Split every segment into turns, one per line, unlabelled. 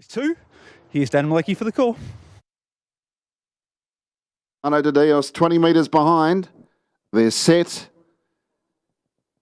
2. Here's Dan Malecki for the call.
Ano de Dios, 20 metres behind. They're set.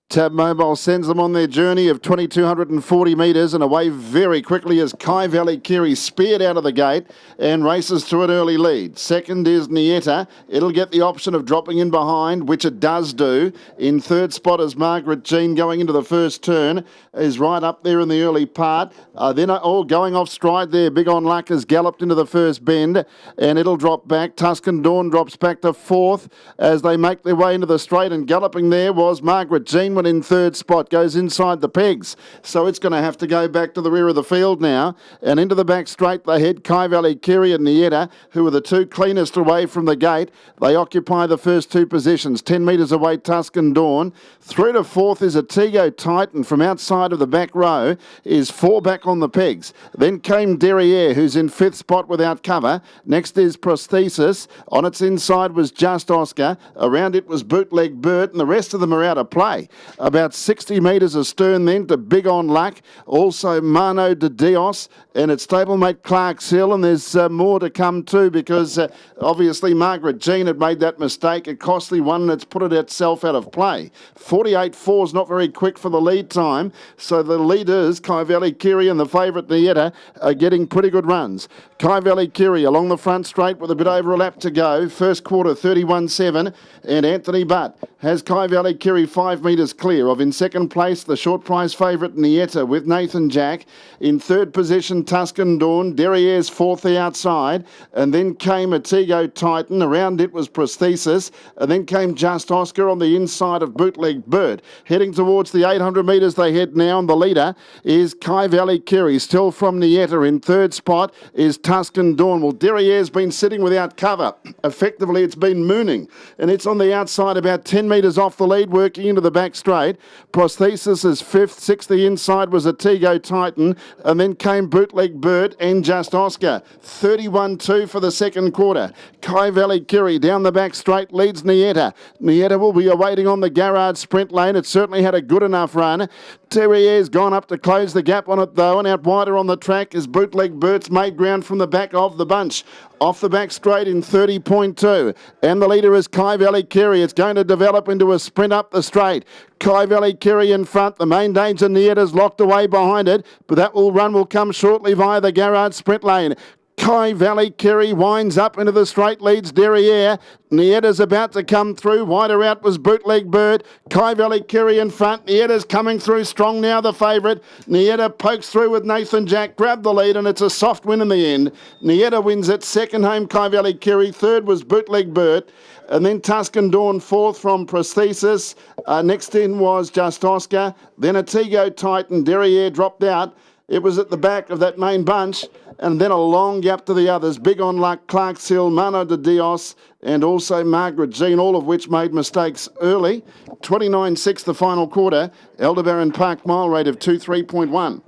Tab Mobile sends them on their journey of 2,240 metres and away very quickly as Kai Valley Kerry speared out of the gate and races to an early lead. Second is NIETA. It'll get the option of dropping in behind, which it does do. In third spot is Margaret Jean going into the first turn, is right up there in the early part. Then going off stride there. Big On Luck has galloped into the first bend and it'll drop back. Tuscan Dawn drops back to fourth as they make their way into the straight, and galloping there was Margaret Jean in third spot, goes inside the pegs, so it's going to have to go back to the rear of the field now, and into the back straight they head. Kai Valley Kerry and NIETA, who are the two cleanest away from the gate. They occupy the first two positions. 10 metres away Tuscan Dawn. Through to fourth is Atigo Titan. From outside of the back row is 4 back on the pegs. Then came Derriere, who's in fifth spot without cover. Next is Prosthesis. On its inside was Just Oscar. Around it was Bootleg Bird, and the rest of them are out of play. About 60 metres astern then to Big On Luck, also Mano de Dios, and its stablemate Clark's Hill, and there's more to come too, because obviously Margaret Jean had made that mistake, a costly one, and it's put it itself out of play. 48.4 is not very quick for the lead time, so the leaders, Kai Valley Kerry and the favourite NIETA, are getting pretty good runs. Kai Valley Kerry along the front straight with a bit over a lap to go. First quarter 31.7, and Anthony Butt has Kai Valley Kerry 5 metres clear of. In second place, the short prize favourite NIETA with Nathan Jack. In third position, Tuscan Dawn. Derriere's fourth the outside, and then came Atigo Titan. Around it was Prosthesis, and then came Just Oscar on the inside of Bootleg Bird. Heading towards the 800 metres they head now, and the leader is Kai Valley Kerry, still from NIETA. In third spot is Tuscan Dawn. Well, Derriere's been sitting without cover. Effectively, it's been mooning, and it's on the outside about 10 metres off the lead, working into the back straight. Prosthesis is fifth. Sixth the inside was Atigo Titan, and then came Bootleg Bird and Just Oscar. 31.2 for the second quarter. Kai Valley Kerry down the back straight leads NIETA. NIETA will be awaiting on the Garrard sprint lane. It certainly had a good enough run. Terrier's gone up to close the gap on it though, and out wider on the track is Bootleg Bird's made ground from the back of the bunch. Off the back straight in 30.2. And the leader is Kai Valley Kerry. It's going to develop into a sprint up the straight. Kai Valley Kerry in front. The main danger NIETA's locked away behind it, but that run will come shortly via the Garrard sprint lane. Kai Valley Kerry winds up into the straight, leads Derriere. NIETA's about to come through. Wider out was Bootleg Bird. Kai Valley Kerry in front. NIETA's coming through strong now, the favourite. NIETA pokes through with Nathan Jack. Grabbed the lead, and it's a soft win in the end. NIETA wins it. Second home, Kai Valley Kerry. Third was Bootleg Bird. And then Tuscan Dawn fourth from Prosthesis. Next in was Just Oscar. Then Atigo Titan. Derriere dropped out. It was at the back of that main bunch, and then a long gap to the others. Big On Luck, Clark's Hill, Mano de Dios, and also Margaret Jean, all of which made mistakes early. 29.6 the final quarter. Aldebaran Park mile rate of 23.1.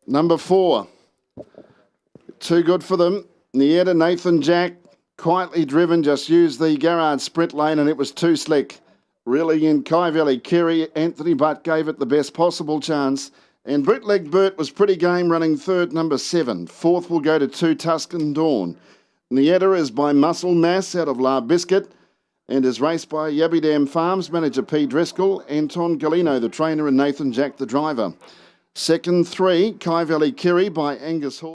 Number 4. Too good for them. NIETA, Nathan Jack, quietly driven, just used the Garrard sprint lane, and it was too slick. Really in Kai Valley Kerry, Anthony Butt gave it the best possible chance. And Bootleg Bird was pretty game, running third, number 7. Fourth will go to 2, Tuscan Dawn. NIETA is by Muscle Mass out of BISCUIT and is raced by Yabby Dam Farms, manager P. Driscoll, Anton Galino, the trainer, and Nathan Jack, the driver. Second 3, Kai Valley Kerry by Angus Hall.